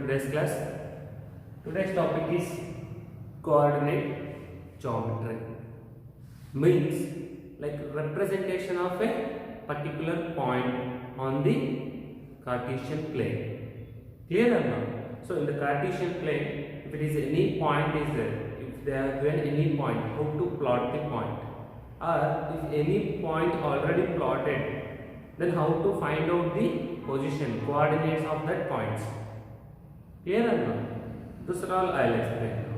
today's class. Today's topic is coordinate geometry. Means like representation of a particular point on the Cartesian plane. Clear or not? So in the Cartesian plane, if it is any point is there, if they are given any point, how to plot the point? Or if any point already plotted, then how to find out the position, coordinates of that points. Clear or not? Those are all I will explain now.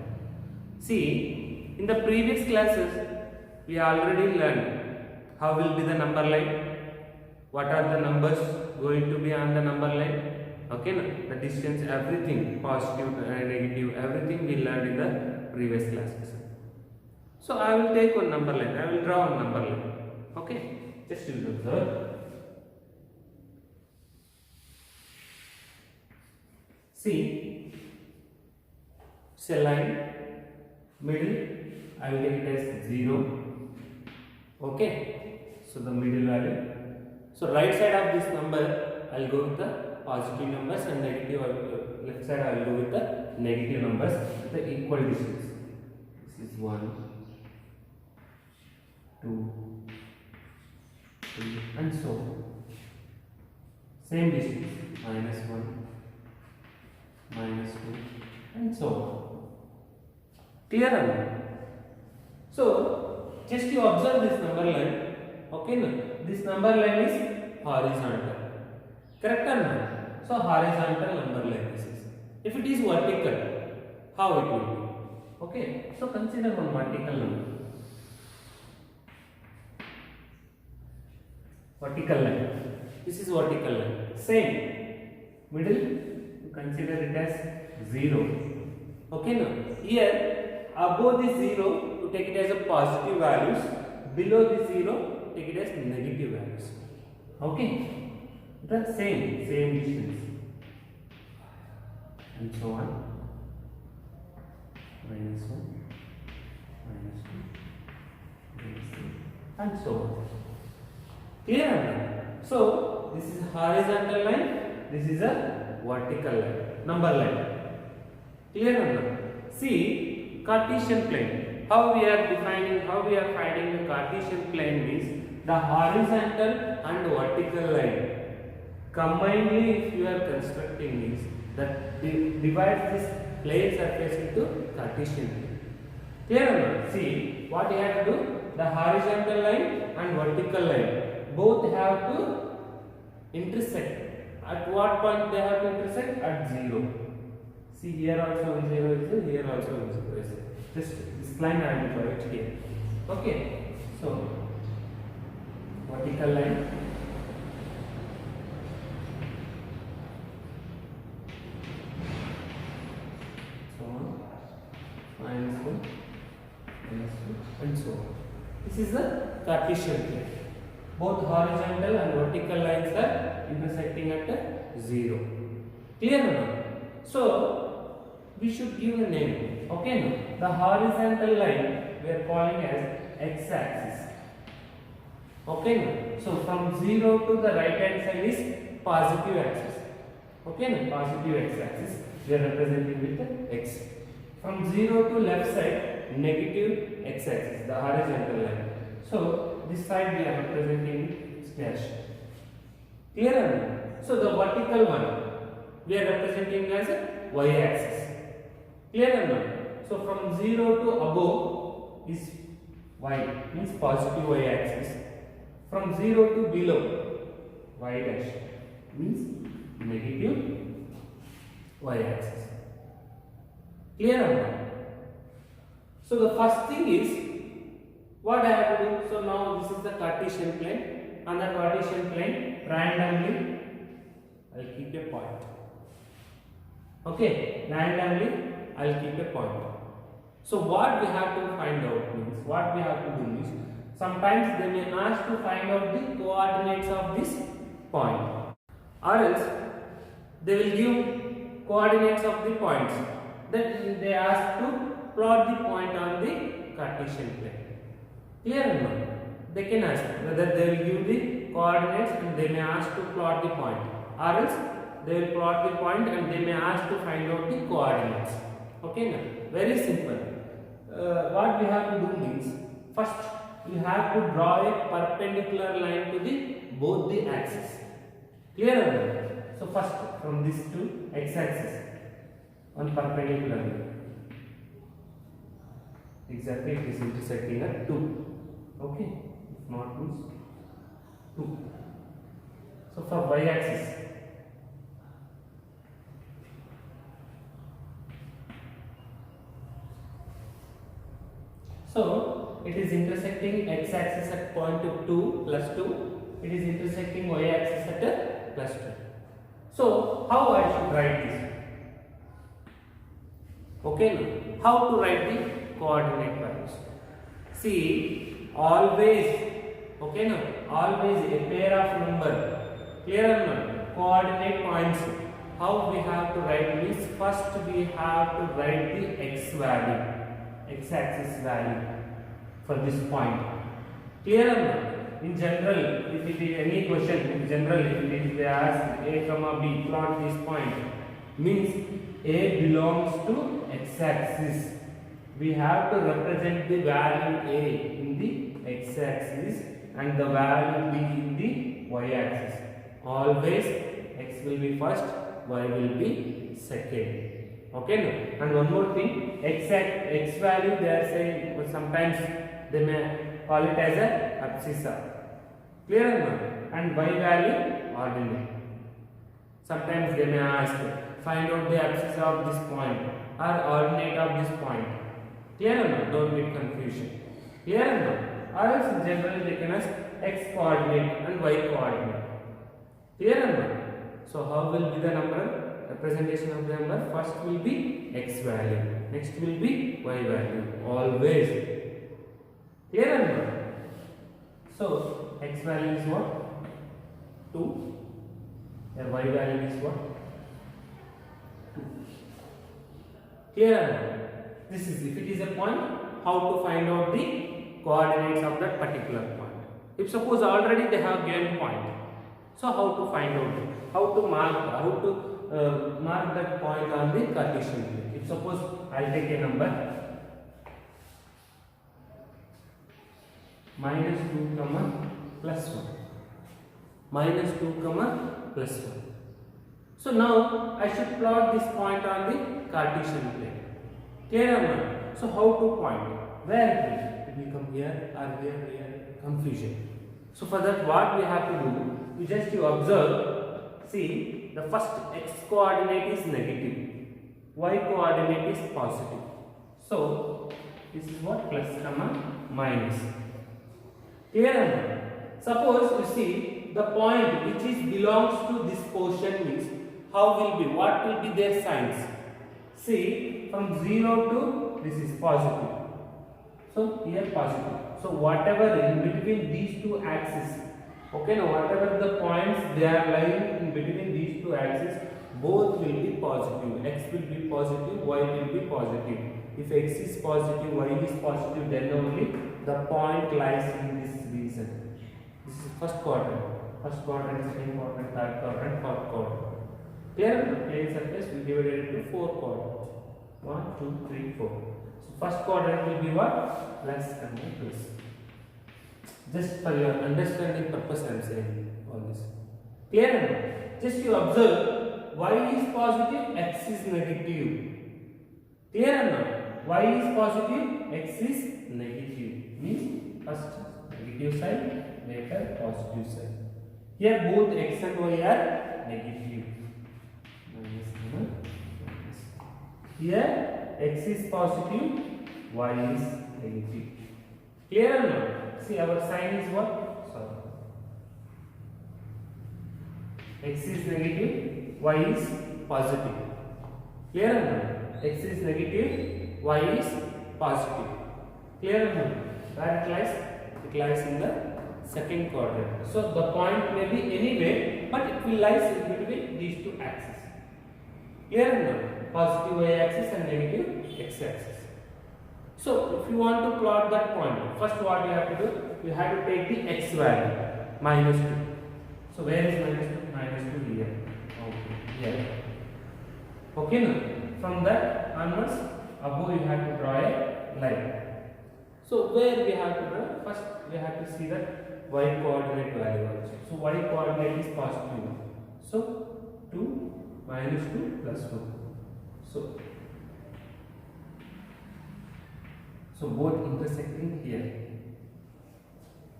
See, in the previous classes, we already learned how will be the number line, what are the numbers going to be on the number line. Okay, no? The distance, everything, positive and negative, everything we learned in the previous classes. So I will take one number line, I will draw one number line. Okay, just you observe. See, it's a line, middle, I will take it as 0. Okay, so the middle value. So right side of this number, I will go with the positive numbers, and negative, left side I will go with the negative numbers with the equal distance. This is 1, 2, 3, and so on. Same distance, -1, -2, and so on. Clear or not? So just you observe this number line. Okay, no? This number line is horizontal. Correct or not? So horizontal number line this is. If it is vertical, how it will be? Okay, so consider one vertical number. Vertical line. This is vertical line. Same. Middle, you consider it as 0. Okay, now here above the 0, you take it as a positive values. Below the 0, take it as negative values. Okay. The same distance, and so on. -1, -2, -3, and so on. Clear or not? So this is horizontal line, this is a vertical line, number line. Clear or not? See, Cartesian plane. How we are defining, how we are finding the Cartesian plane means the horizontal and vertical line. Combinedly, if you are constructing this, that divides this plane surface into Cartesian plane. Clear or not? See, what you have to do? The horizontal line and vertical line both have to intersect. At what point they have to intersect? At 0. See, here also 0 is there, here also 0 is there. Just this line I will draw it here. Okay, so vertical line. -1, -2, and so on. This is the Cartesian plane. Both horizontal and vertical lines are intersecting at 0. Clear or not? So we should give a name. Okay, no? The horizontal line we are calling as x-axis. Okay, no? So from 0 to the right hand side is positive axis. Okay, no? Positive x-axis we are representing with x. From 0 to left side, negative x-axis, the horizontal line. So this side we are representing dash. Clear or not? So the vertical one we are representing as a y-axis. Clear or not? So from 0 to above is y, means positive y-axis. From 0 to below, y dash, means negative y-axis. Clear or not? So the first thing is what I have to do. So now this is the Cartesian plane. On the Cartesian plane, randomly I will keep a point. Okay, randomly I will keep a point. So what we have to find out means, what we have to do is, sometimes they may ask to find out the coordinates of this point, or else they will give coordinates of the points. Then they ask to plot the point on the Cartesian plane. Clear or not? They can ask whether they will give the coordinates and they may ask to plot the point, or else they will plot the point and they may ask to find out the coordinates. Okay, now very simple. What we have to do means, first we have to draw a perpendicular line to the both the axes. Clear? So first from this to x-axis on perpendicular line. Exactly, it is intersecting at 2. Okay, if not means 2. So for y-axis, so it is intersecting x-axis at point of 2 plus 2. It is intersecting y-axis at a plus 2. So how I should write this? Okay, now how to write the coordinate values? See, always, okay, now always a pair of number. Clear or not? Coordinate points. How we have to write this? First we have to write the x value, x-axis value for this point. Clear or not? In general, if it is any question, in general, if it is they ask a comma b, plot this point, means a belongs to x-axis. We have to represent the value a in the x-axis and the value b in the y-axis. Always x will be first, y will be second. Okay, no? And one more thing, x value they are saying, but sometimes they may call it as a abscissa. Clear or not? And y value ordinate. Sometimes they may ask, find out the abscissa of this point or ordinate of this point. Clear or not? Don't get confusion. Clear or not? Or else generally they can ask x coordinate and y coordinate. Clear or not? So how will be the number? Representation of the number. First will be x value. Next will be y value. Always. Clear or not? So x value is what? 2. And y value is what? 2. Clear or not? This is, if it is a point, how to find out the coordinates of that particular point. If suppose already they have given point, so how to find out? How to mark that point on the Cartesian plane? If suppose I'll take a number minus 2 comma plus 1, minus 2 comma plus 1. So now I should plot this point on the Cartesian plane. Clear or not? So how to point? Where it will come here or here? Confusion. So for that, what we have to do? You observe. See, the first x coordinate is negative, y coordinate is positive. So this is what? Plus comma minus. Clear or not? Suppose you see the point which is belongs to this portion means how will be? What will be their signs? See, from 0 to this is positive. So here positive. So whatever in between these two axes, okay, now whatever the points they are lying in between these two axes, both will be positive. X will be positive, y will be positive. If x is positive, y is positive, then only the point lies in this region. This is first quadrant, second quadrant, third quadrant, fourth quadrant. Here the plane surface we divided into 4 quadrants. 1, 2, 3, 4. So first quadrant will be what? Plus and plus. Just for your understanding purpose I am saying all this. Clear? Just you observe, y is positive, x is negative. Clear or not? Y is positive, x is negative. Means first negative side, later positive side. Here both x and y are negative. Here x is positive, y is negative. Clear or not? See, our sign is what? Sorry. X is negative, y is positive. Clear or not? X is negative, y is positive. Clear or not? Where it lies? It lies in the second quadrant. So the point may be anywhere, but it will lie in between these two axes. Clear or not? Positive y-axis and negative x-axis. So if you want to plot that point, first what you have to do? You have to take the x value, minus 2. So where is minus 2? Minus 2 here. Okay. here. Okay, now from that onwards, above you have to draw a line. So where we have to draw? First we have to see that y coordinate value also. So y coordinate is positive. So 2 minus 2 plus 2. So both intersecting here.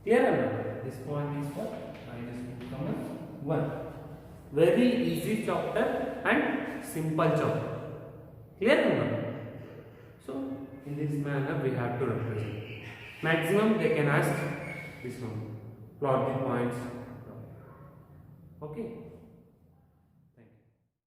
Clear or not? This point is what? Minus 2 comma 1. Very easy chapter and simple chapter. Clear or not? So in this manner we have to represent. Maximum they can ask this one. Plot the points. Okay.